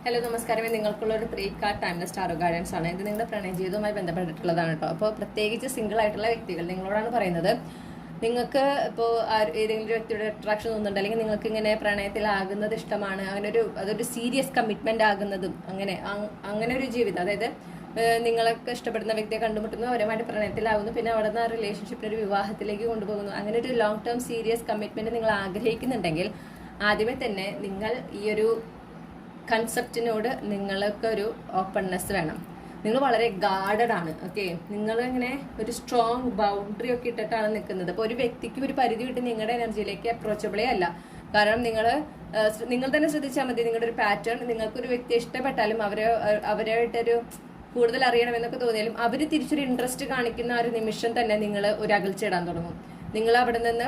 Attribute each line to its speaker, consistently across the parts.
Speaker 1: Hello നമസ്കാരം. നിങ്ങൾക്കുള്ള ഒരു 3 കാർഡ് ടൈംലെസ് ടാറോ ഗൈഡൻസ് ആണ്. ഇത് നിങ്ങളുടെ പ്രണയ ജീവിതവുമായി ബന്ധപ്പെട്ടിട്ടുള്ളതാണ് കേട്ടോ. അപ്പോൾ പ്രത്യേകിച്ച് സിംഗിൾ ആയിട്ടുള്ള വ്യക്തികൾ നിങ്ങളോടാണ് പറയുന്നത്. നിങ്ങൾക്ക് ഇപ്പോൾ ഏതെങ്കിലും ഒരു വ്യക്തിയുടെ അട്രാക്ഷൻ തോന്നുന്നുണ്ട്, അല്ലെങ്കിൽ നിങ്ങൾക്ക് ഇങ്ങനെ പ്രണയത്തിലാകുന്നത് ഇഷ്ടമാണ്, അതൊരു സീരിയസ് കമ്മിറ്റ്മെന്റ് ആകുന്നതും അങ്ങനെ ഒരു ജീവിതം, അതായത് നിങ്ങൾക്ക് ഇഷ്ടപ്പെടുന്ന വ്യക്തിയെ കണ്ടുമുട്ടുന്നു, അവരുമായിട്ട് പ്രണയത്തിലാകുന്നു, പിന്നെ അവിടെ നിന്ന് ആ റിലേഷൻഷിപ്പിന് ഒരു വിവാഹത്തിലേക്ക് കൊണ്ടുപോകുന്നു. അങ്ങനെ ഒരു ലോങ് ടേം സീരിയസ് കമ്മിറ്റ്മെന്റ് നിങ്ങൾ ആഗ്രഹിക്കുന്നുണ്ടെങ്കിൽ ആദ്യമേ തന്നെ നിങ്ങൾ ഈ ഒരു കൺസെപ്റ്റിനോട് നിങ്ങൾക്കൊരു ഓപ്പൺനെസ് വേണം. നിങ്ങൾ വളരെ ഗാർഡഡ് ആണ്. ഓക്കെ, നിങ്ങൾ ഇങ്ങനെ ഒരു സ്ട്രോങ് ബൗണ്ടറി ഒക്കെ ഇട്ടിട്ടാണ് നിൽക്കുന്നത്. അപ്പോൾ ഒരു വ്യക്തിക്ക് ഒരു പരിധി വിട്ട് നിങ്ങളുടെ എനർജിയിലേക്ക് അപ്രോച്ചബിളേ അല്ല. കാരണം നിങ്ങൾ തന്നെ ശ്രദ്ധിച്ചാൽ മതി. നിങ്ങളുടെ ഒരു പാറ്റേൺ, നിങ്ങൾക്കൊരു വ്യക്തിയെ ഇഷ്ടപ്പെട്ടാലും അവരായിട്ടൊരു കൂടുതൽ അറിയണമെന്നൊക്കെ തോന്നിയാലും അവർ തിരിച്ചൊരു ഇൻട്രസ്റ്റ് കാണിക്കുന്ന ആ ഒരു നിമിഷം തന്നെ നിങ്ങൾ ഒരു അകൽച്ച ഇടാൻ തുടങ്ങും. നിങ്ങൾ അവിടെ നിന്ന്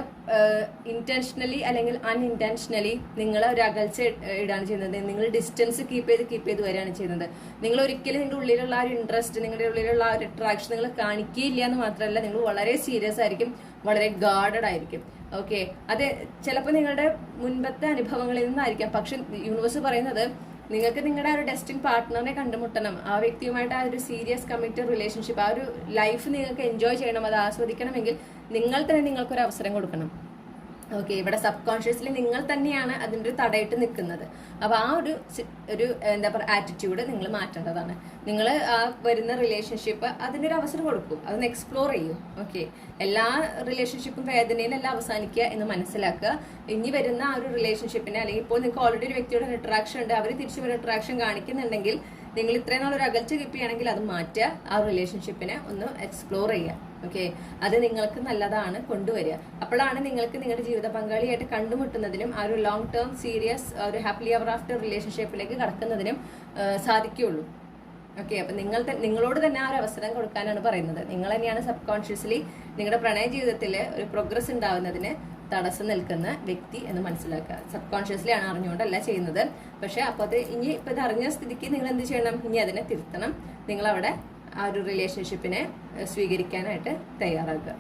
Speaker 1: ഇന്റൻഷനലി അല്ലെങ്കിൽ അൺഇൻറ്റൻഷനലി നിങ്ങൾ ഒരു അകൽച്ച ഇടാണ് ചെയ്യുന്നത്. നിങ്ങൾ ഡിസ്റ്റൻസ് കീപ്പ് ചെയ്ത് വരികയാണ് ചെയ്യുന്നത്. നിങ്ങൾ ഒരിക്കലും നിങ്ങളുടെ ഉള്ളിലുള്ള ആ ഒരു ഇൻട്രസ്റ്റ്, നിങ്ങളുടെ ഉള്ളിലുള്ള ആ ഒരു അട്രാക്ഷൻ നിങ്ങൾ കാണിക്കുകയില്ല എന്ന് മാത്രമല്ല, നിങ്ങൾ വളരെ സീരിയസ് ആയിരിക്കും, വളരെ ഗാർഡഡ് ആയിരിക്കും. ഓക്കെ, അത് ചിലപ്പോൾ നിങ്ങളുടെ മുൻപത്തെ അനുഭവങ്ങളിൽ നിന്നായിരിക്കാം. പക്ഷെ യൂണിവേഴ്സ് പറയുന്നത് നിങ്ങൾക്ക് നിങ്ങളുടെ ആ ഒരു ഡെസ്റ്റിൻ പാർട്ട്ണറിനെ കണ്ടുമുട്ടണം. ആ വ്യക്തിയുമായിട്ട് ആ ഒരു സീരിയസ് കമ്മിറ്റഡ് റിലേഷൻഷിപ്പ്, ആ ഒരു ലൈഫ് നിങ്ങൾക്ക് എൻജോയ് ചെയ്യണം, അത് ആസ്വദിക്കണമെങ്കിൽ നിങ്ങൾ തന്നെ നിങ്ങൾക്കൊരു അവസരം കൊടുക്കണം. ഓക്കെ, ഇവിടെ സബ് കോൺഷ്യസ്ലി നിങ്ങൾ തന്നെയാണ് അതിൻ്റെ ഒരു തടയിട്ട് നിൽക്കുന്നത്. അപ്പോൾ ആ ഒരു എന്താ പറയുക ആറ്റിറ്റ്യൂഡ് നിങ്ങൾ മാറ്റേണ്ടതാണ്. നിങ്ങൾ ആ വരുന്ന റിലേഷൻഷിപ്പ് അതിൻ്റെ ഒരു അവസരം കൊടുക്കും, അതൊന്ന് എക്സ്പ്ലോർ ചെയ്യും. ഓക്കെ, എല്ലാ റിലേഷൻഷിപ്പും വേദനയിലല്ല അവസാനിക്കുക എന്ന് മനസ്സിലാക്കുക. ഇനി വരുന്ന ആ ഒരു റിലേഷൻഷിപ്പിനെ, അല്ലെങ്കിൽ ഇപ്പോൾ നിങ്ങൾക്ക് ഓൾറെഡി ഒരു വ്യക്തിയുടെ ഒരു അട്രാക്ഷൻ ഉണ്ട്, അവർ തിരിച്ചു ഒരു അട്രാക്ഷൻ കാണിക്കുന്നുണ്ടെങ്കിൽ നിങ്ങൾ ഇത്രയും നാളൊരു അകൽച്ച കീപ്പ് ചെയ്യുകയാണെങ്കിൽ അത് മാറ്റുക, ആ റിലേഷൻഷിപ്പിനെ ഒന്ന് എക്സ്പ്ലോർ ചെയ്യുക. ഓക്കെ, അത് നിങ്ങൾക്ക് നല്ലതാണ് കൊണ്ടുവരിക. അപ്പോഴാണ് നിങ്ങൾക്ക് നിങ്ങളുടെ ജീവിത പങ്കാളിയായിട്ട് കണ്ടുമുട്ടുന്നതിനും ആ ഒരു ലോങ് ടേം സീരിയസ് ഒരു ഹാപ്പിലി എവർ ആഫ്റ്റർ റിലേഷൻഷിപ്പിലേക്ക് കടക്കുന്നതിനും സാധിക്കുകയുള്ളൂ. ഓക്കെ, അപ്പം നിങ്ങളോട് തന്നെ ആ ഒരു അവസരം കൊടുക്കാനാണ് പറയുന്നത്. നിങ്ങൾ തന്നെയാണ് സബ് കോൺഷ്യസ്ലി നിങ്ങളുടെ പ്രണയ ജീവിതത്തിൽ ഒരു പ്രോഗ്രസ് ഉണ്ടാവുന്നതിന് തടസ്സം നിൽക്കുന്ന വ്യക്തി എന്ന് മനസ്സിലാക്കുക. സബ് കോൺഷ്യസ്ലി ആണ്, അറിഞ്ഞുകൊണ്ടല്ല ചെയ്യുന്നത്. പക്ഷെ അപ്പോൾ ഇത് അറിഞ്ഞ സ്ഥിതിക്ക് നിങ്ങൾ എന്ത് ചെയ്യണം? ഇനി അതിനെ തിരുത്തണം. നിങ്ങളവിടെ ആ ഒരു റിലേഷൻഷിപ്പിനെ സ്വീകരിക്കാനായിട്ട് തയ്യാറാക്കുക.